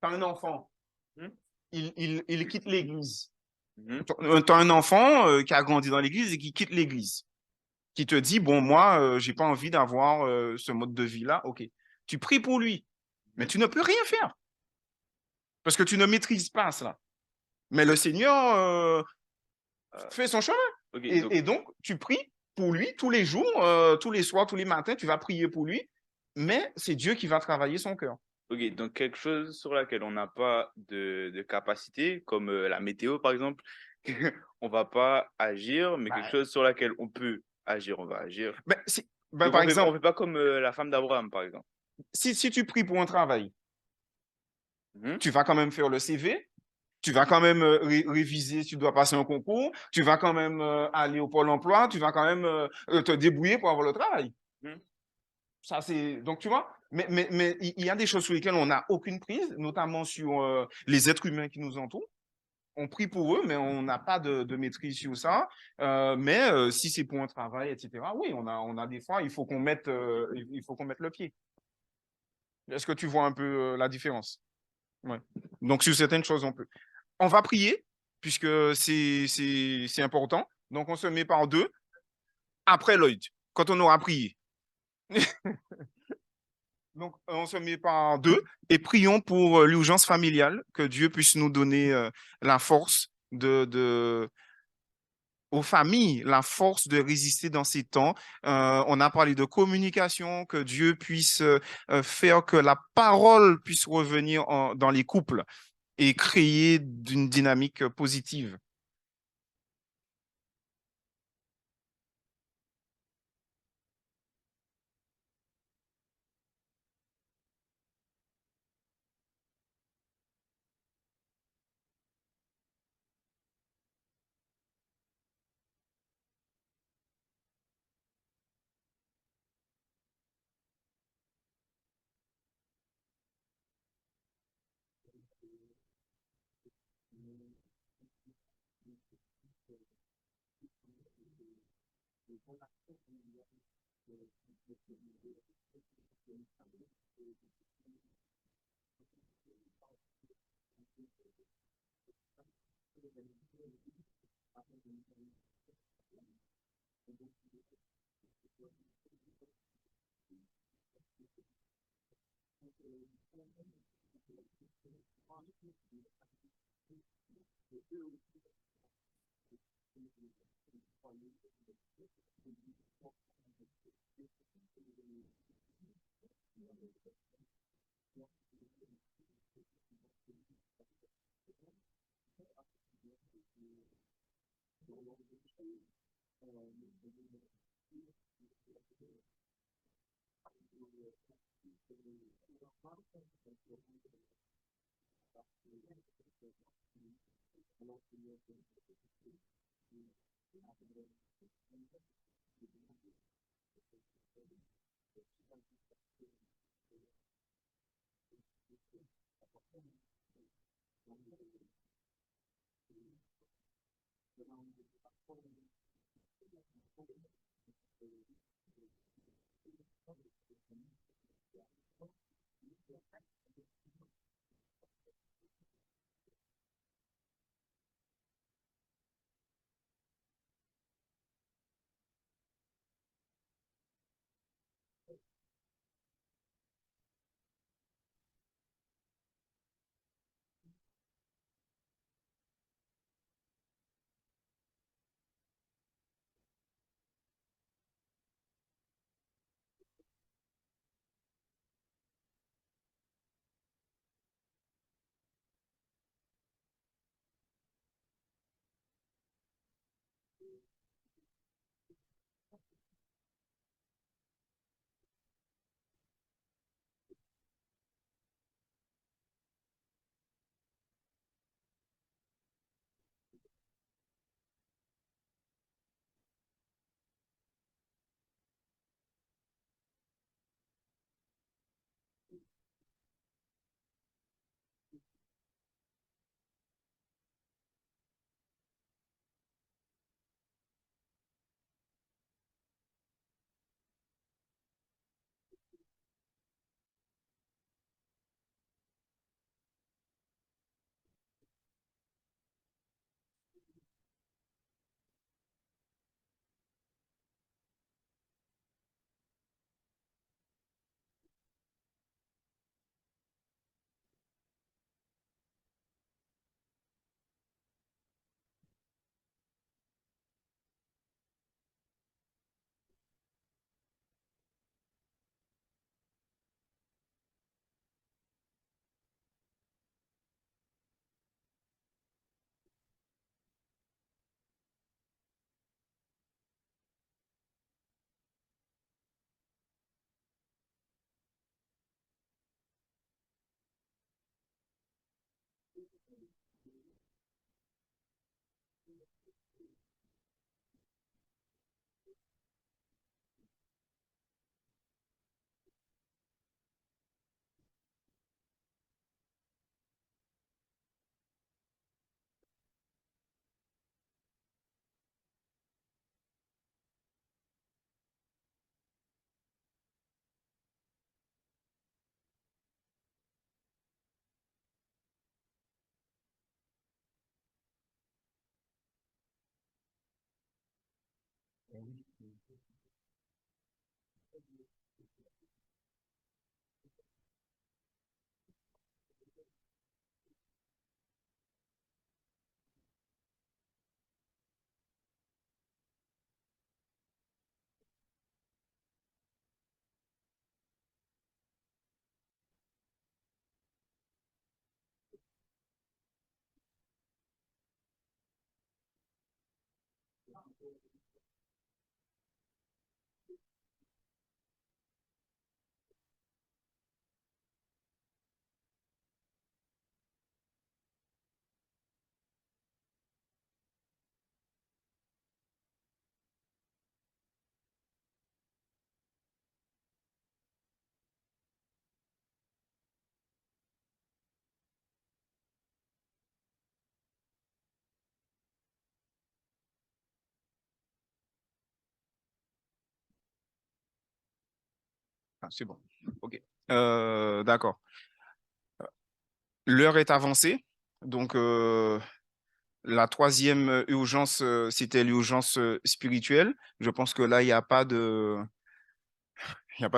as un enfant. Hmm. Il quitte l'église. Mhm. Tu as un enfant qui a grandi dans l'église et qui quitte l'église. Qui te dit, bon, moi, j'ai pas envie d'avoir ce mode de vie-là. OK. Tu pries pour lui, mais tu ne peux rien faire parce que tu ne maîtrises pas cela. Mais le Seigneur fait son chemin. Ok, Et donc, tu pries pour lui tous les jours, tous les soirs, tous les matins, tu vas prier pour lui, mais c'est Dieu qui va travailler son cœur. ok, donc quelque chose sur laquelle on n'a pas de capacité, comme la météo par exemple, on va pas agir, mais quelque chose sur laquelle on peut agir, on va agir. Donc, Donc par exemple, on fait pas comme la femme d'Abraham par exemple. si tu pries pour un travail, Mhm. tu vas quand même faire le CV, tu vas quand même réviser si tu dois passer un concours, tu vas quand même aller au Pôle emploi, tu vas quand même te débrouiller pour avoir le travail. Mhm. Ça, c'est. Donc, tu vois, mais il y a des choses sur lesquelles on n'a aucune prise, notamment sur les êtres humains qui nous entourent. On prie pour eux, mais on n'a pas de maîtrise sur ça. Mais si c'est pour un travail, etc., oui, on a des fois, il faut qu'on mette le pied. Est-ce que tu vois un peu la différence? Ouais. Donc, sur certaines choses, on peut. On va prier, puisque c'est important. Donc, on se met par deux. Après Lloyd, quand on aura prié. Donc, on se met par deux et prions pour l'urgence familiale, que Dieu puisse nous donner la force aux familles, la force de résister dans ces temps. On a parlé de communication, que Dieu puisse faire que la parole puisse revenir dans les couples et créer une dynamique positive. Ah, c'est bon. OK. D'accord. L'heure est avancée. Donc, la troisième urgence, c'était l'urgence spirituelle. Je pense que là, il y a pas de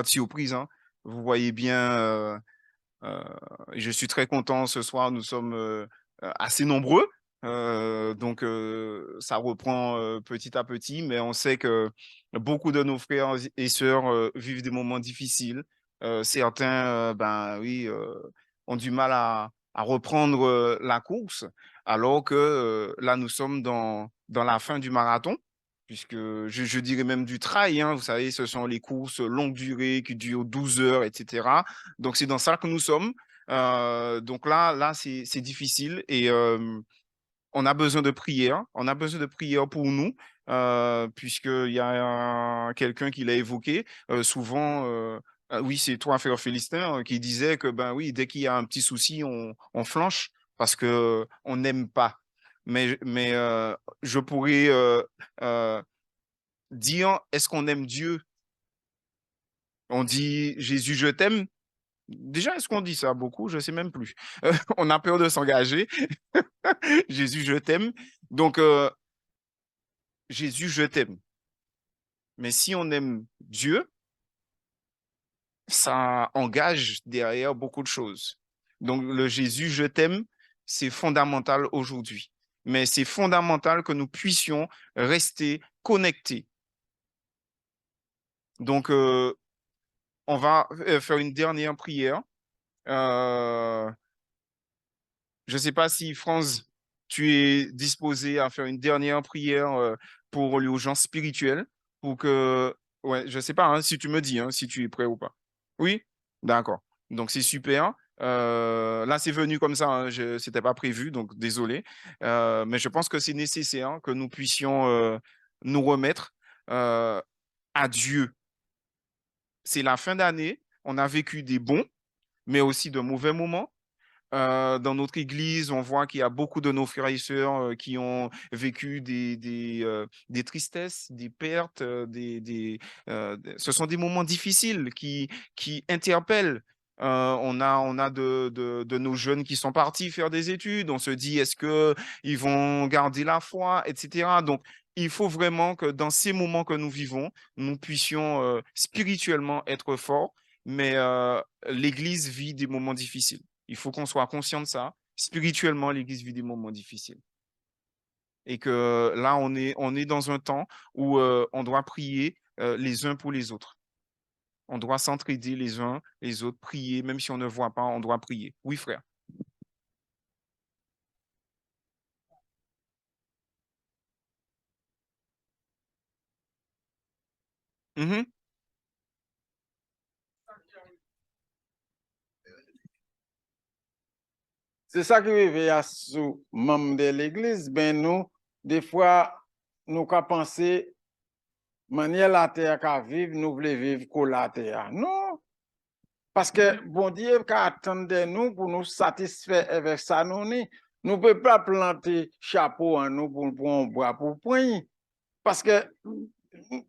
surprise, hein. Vous voyez bien, euh, je suis très content ce soir. Nous sommes assez nombreux. Donc, ça reprend petit à petit, mais on sait que beaucoup de nos frères et sœurs vivent des moments difficiles. Certains, ben oui, ont du mal à reprendre la course, alors que là, nous sommes dans la fin du marathon, puisque je dirais même du trail, hein. Vous savez, ce sont les courses longue durée qui durent 12 heures, etc. Donc, c'est dans ça que nous sommes. Donc là c'est difficile et on a besoin de prière. On a besoin de prière pour nous, puisqu'il y a quelqu'un qui l'a évoqué. Souvent, oui, c'est toi, frère Félistin, qui disait que, ben oui, dès qu'il y a un petit souci, on flanche parce qu'on n'aime pas. mais je pourrais dire, est-ce qu'on aime Dieu? On dit, Jésus, je t'aime. Déjà, est-ce qu'on dit ça beaucoup? Je ne sais même plus. On a peur de s'engager. Jésus, je t'aime. Donc, Jésus, je t'aime. Mais si on aime Dieu, ça engage derrière beaucoup de choses. Donc, le Jésus, je t'aime, c'est fondamental aujourd'hui. Mais c'est fondamental que nous puissions rester connectés. Donc, on va faire une dernière prière. Je ne sais pas si, Franz, tu es disposé à faire une dernière prière pour l'urgence spirituelle, pour que, ouais, je ne sais pas hein, si tu me dis hein, si tu es prêt ou pas. Oui? D'accord. Donc, c'est super. Là, c'est venu comme ça, hein, ce n'était pas prévu, donc désolé. Mais je pense que c'est nécessaire que nous puissions nous remettre à Dieu. C'est la fin d'année, on a vécu des bons, mais aussi de mauvais moments. Dans notre église, on voit qu'il y a beaucoup de nos frères et sœurs qui ont vécu des tristesses, des pertes, ce sont des moments difficiles qui interpellent. On a de nos jeunes qui sont partis faire des études. On se dit, est-ce qu'ils vont garder la foi, etc. Donc, il faut vraiment que dans ces moments que nous vivons, nous puissions spirituellement être forts, mais l'Église vit des moments difficiles. Il faut qu'on soit conscient de ça. Spirituellement, l'Église vit des moments difficiles. Et que là, on est dans un temps où on doit prier les uns pour les autres. On doit s'entraider les uns les autres, prier, même si on ne voit pas, on doit prier. Oui, frère. Mhm. C'est ça qui réveille à sous membres de l'Église. Ben nous, des fois, nous qu'à penser, manière la terre qu'à vivre, nous voulons vivre que la terre. Non, parce que bon Dieu qu'à attendre de nous pour nous satisfaire avec ça, nous ne pouvons pas planter chapeau en nous pour un bois pour point. Parce que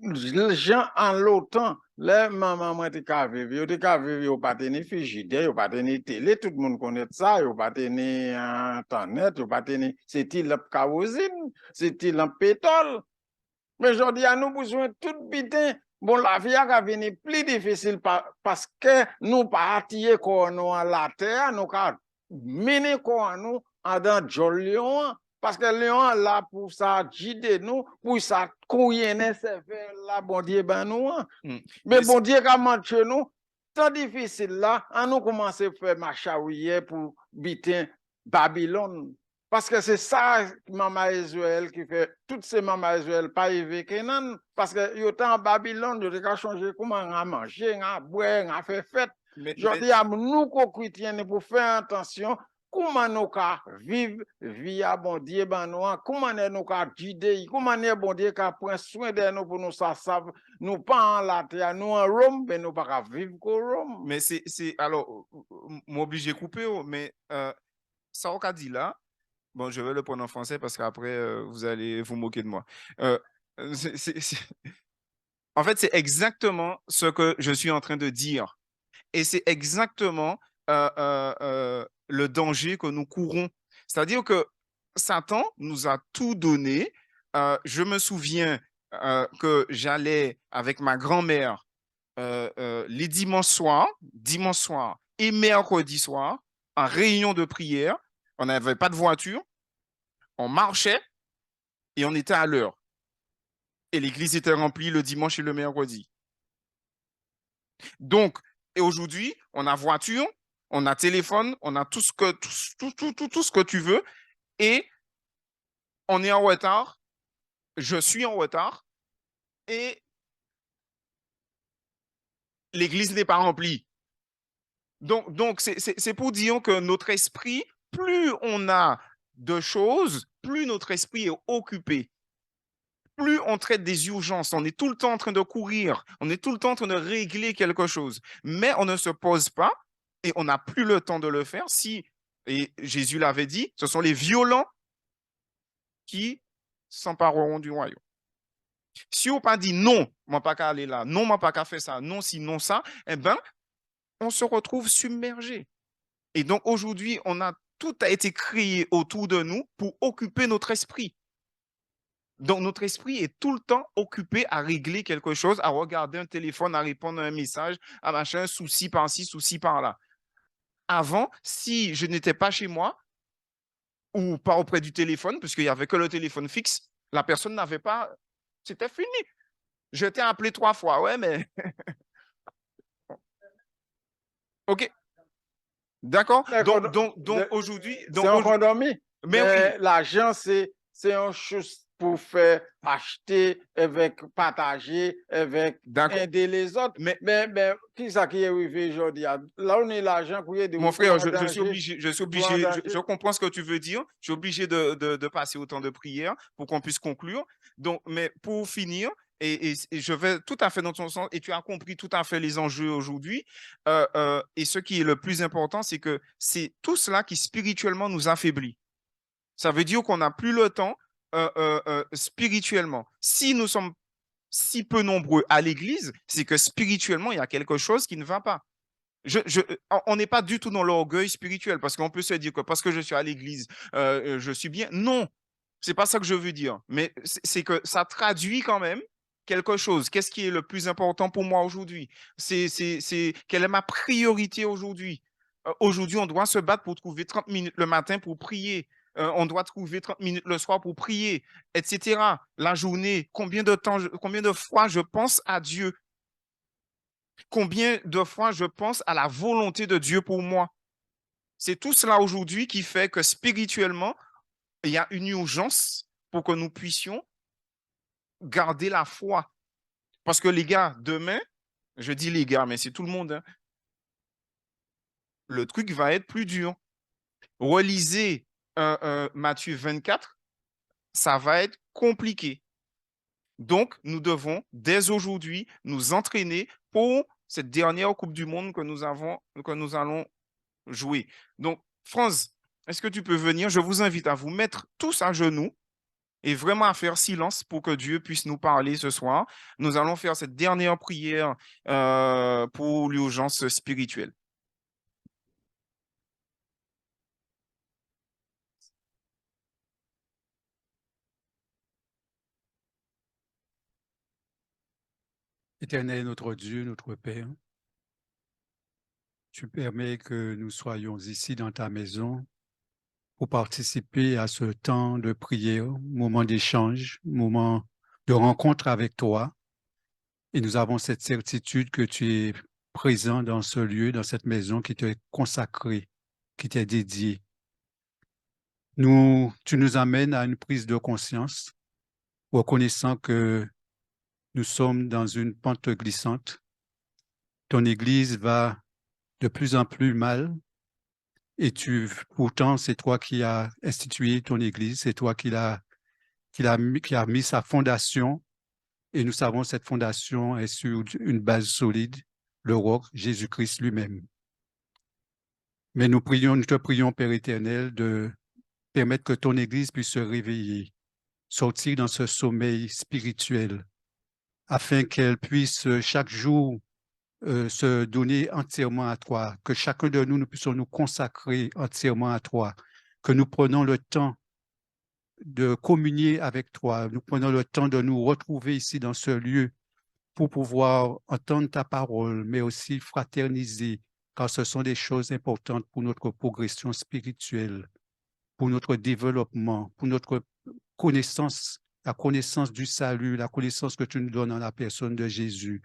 les gens en l'autant, les mamans qui vivent, ils n'ont pas de frigidaire, ils n'ont pas de télé, tout le monde connaît ça, ils n'ont pas de internet, ils n'ont pas de c'est-il kérosine, c'est-il pétrole. Mais aujourd'hui, nous avons besoin de tout bitin. Bon, la vie a devenu plus difficile parce que nous pas attiré nous à la terre, nous avons mené nous à dans Jolion. Parce que Léon là pour ça guider nous, pour ça couiller la bon Dieu ben nous. Mais bon Dieu qu'a menti nous, tant difficile là, on nous commencer à faire machaouiller pour bitin Babylone. Parce que c'est ça, maman Israël, qui fait, toutes ces mamans Israël, pas élevé Kenan, parce que yo en Babylone, yo a changé comment on a mangé, on a boire, on a fait fête. Je dis à nous, chrétiens, pour faire attention, comment nous vivre via bon Dieu, comment nous guider, comment nous bon Dieu prend soin de nous pour nous savent, nous pas en la terre, nous en Rome, mais nous pas vivre qu'au Rome. Mais c'est, alors, m'obligé de couper, mais ça, on a dit là, bon, je vais le prendre en français parce qu'après, vous allez vous moquer de moi. En fait, c'est exactement ce que je suis en train de dire. Et c'est exactement le danger que nous courons. C'est-à-dire que Satan nous a tout donné. Je me souviens que j'allais avec ma grand-mère les dimanches soirs et mercredi soir en réunion de prière. On n'avait pas de voiture, on marchait et on était à l'heure. Et l'église était remplie le dimanche et le mercredi. Donc, et aujourd'hui, on a voiture, on a téléphone, on a tout ce que tu veux et on est en retard. Je suis en retard et l'église n'est pas remplie. Donc c'est pour dire que notre esprit, plus on a de choses, plus notre esprit est occupé. Plus on traite des urgences, on est tout le temps en train de courir, on est tout le temps en train de régler quelque chose, mais on ne se pose pas et on n'a plus le temps de le faire si, et Jésus l'avait dit, ce sont les violents qui s'empareront du royaume. Si on pas dit non, moi pas qu'à aller là, non, moi pas qu'à faire ça, non, si, non, ça, eh ben, on se retrouve submergé. Et donc aujourd'hui, tout a été créé autour de nous pour occuper notre esprit. Donc notre esprit est tout le temps occupé à régler quelque chose, à regarder un téléphone, à répondre à un message, à machin, souci par-ci, souci par-là. Avant, si je n'étais pas chez moi ou pas auprès du téléphone, puisqu'il n'y avait que le téléphone fixe, la personne n'avait pas... C'était fini. Je t'ai appelé 3 fois, ouais, mais... OK. D'accord. Donc aujourd'hui... C'est un condomi. Mais oui. L'argent, c'est une chose pour faire acheter, avec partager, avec aider les autres. Mais qui ça qui est arrivé aujourd'hui? Là, on est l'argent pour aider. Mon frère, je suis obligé, je comprends ce que tu veux dire. Je suis obligé de passer autant de prières pour qu'on puisse conclure. Donc, mais pour finir, et je vais tout à fait dans ton sens, et tu as compris tout à fait les enjeux aujourd'hui. Et ce qui est le plus important, c'est que c'est tout cela qui spirituellement nous affaiblit. Ça veut dire qu'on n'a plus le temps spirituellement. Si nous sommes si peu nombreux à l'église, c'est que spirituellement, il y a quelque chose qui ne va pas. On n'est pas du tout dans l'orgueil spirituel parce qu'on peut se dire que parce que je suis à l'église, je suis bien. Non, c'est pas ça que je veux dire. Mais c'est que ça traduit quand même quelque chose. Qu'est-ce qui est le plus important pour moi aujourd'hui? Quelle est ma priorité aujourd'hui? Aujourd'hui, on doit se battre pour trouver 30 minutes le matin pour prier. On doit trouver 30 minutes le soir pour prier, etc. La journée, combien de fois je pense à Dieu? Combien de fois je pense à la volonté de Dieu pour moi? C'est tout cela aujourd'hui qui fait que spirituellement, il y a une urgence pour que nous puissions garder la foi. Parce que les gars, demain, je dis les gars, mais c'est tout le monde, hein, le truc va être plus dur. Relisez Matthieu 24, ça va être compliqué. Donc, nous devons dès aujourd'hui nous entraîner pour cette dernière Coupe du Monde que nous allons jouer. Donc, Franz, est-ce que tu peux venir? Je vous invite à vous mettre tous à genoux et vraiment à faire silence pour que Dieu puisse nous parler ce soir. Nous allons faire cette dernière prière pour l'urgence spirituelle. Éternel notre Dieu, notre Père, tu permets que nous soyons ici dans ta maison pour participer à ce temps de prière, moment d'échange, moment de rencontre avec toi. Et nous avons cette certitude que tu es présent dans ce lieu, dans cette maison qui t'est consacrée, qui t'est dédiée. Tu nous amènes à une prise de conscience, reconnaissant que nous sommes dans une pente glissante. Ton Église va de plus en plus mal. Et pourtant, c'est toi qui as institué ton Église, c'est toi qui a mis sa fondation. Et nous savons que cette fondation est sur une base solide, le roc, Jésus-Christ lui-même. Mais nous te prions, Père éternel, de permettre que ton Église puisse se réveiller, sortir dans ce sommeil spirituel, afin qu'elle puisse chaque jour se donner entièrement à toi, que chacun de nous puissions nous consacrer entièrement à toi, que nous prenons le temps de communier avec toi, nous prenons le temps de nous retrouver ici dans ce lieu pour pouvoir entendre ta parole, mais aussi fraterniser, car ce sont des choses importantes pour notre progression spirituelle, pour notre développement, pour notre connaissance, la connaissance du salut, la connaissance que tu nous donnes en la personne de Jésus.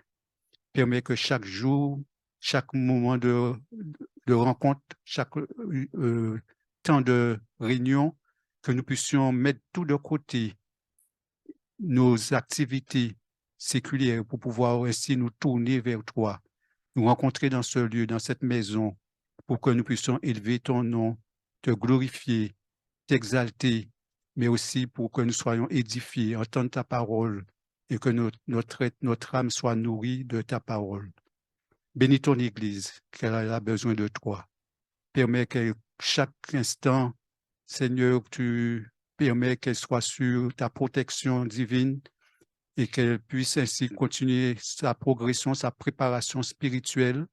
Permet que chaque jour, chaque moment de rencontre, chaque temps de réunion, que nous puissions mettre tout de côté nos activités séculières pour pouvoir ainsi nous tourner vers toi, nous rencontrer dans ce lieu, dans cette maison, pour que nous puissions élever ton nom, te glorifier, t'exalter, mais aussi pour que nous soyons édifiés, entendre ta parole et que notre âme soit nourrie de ta parole. Bénis ton Église, qu'elle a besoin de toi. Permets que chaque instant, Seigneur, tu permet qu'elle soit sur ta protection divine et qu'elle puisse ainsi continuer sa progression, sa préparation spirituelle,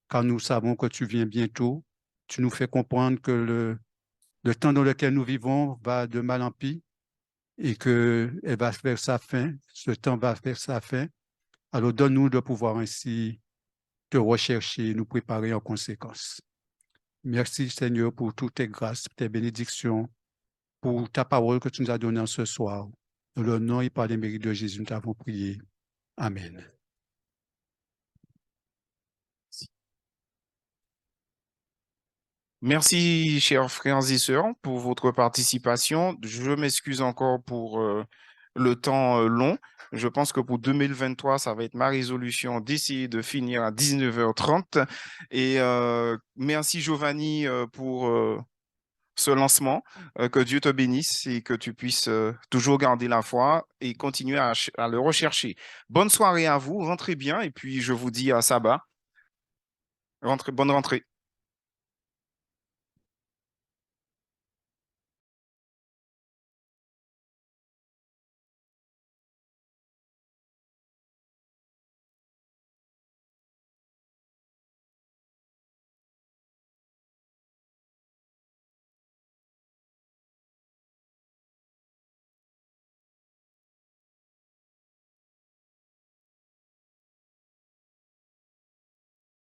car nous savons que tu viens bientôt. Tu nous fais comprendre que le temps dans lequel nous vivons va de mal en pis et qu'elle va faire sa fin, ce temps va faire sa fin. Alors donne-nous de pouvoir ainsi te rechercher et nous préparer en conséquence. Merci Seigneur pour toutes tes grâces, tes bénédictions, pour ta parole que tu nous as donnée en ce soir. Dans le nom et par les mérites de Jésus, nous t'avons prié. Amen. Merci, chers frères et sœurs, pour votre participation. Je m'excuse encore pour le temps long. Je pense que pour 2023, ça va être ma résolution d'essayer de finir à 19h30. Et merci, Giovanni, pour ce lancement. Que Dieu te bénisse et que tu puisses toujours garder la foi et continuer à le rechercher. Bonne soirée à vous, rentrez bien et puis je vous dis à sabbat. Bonne rentrée.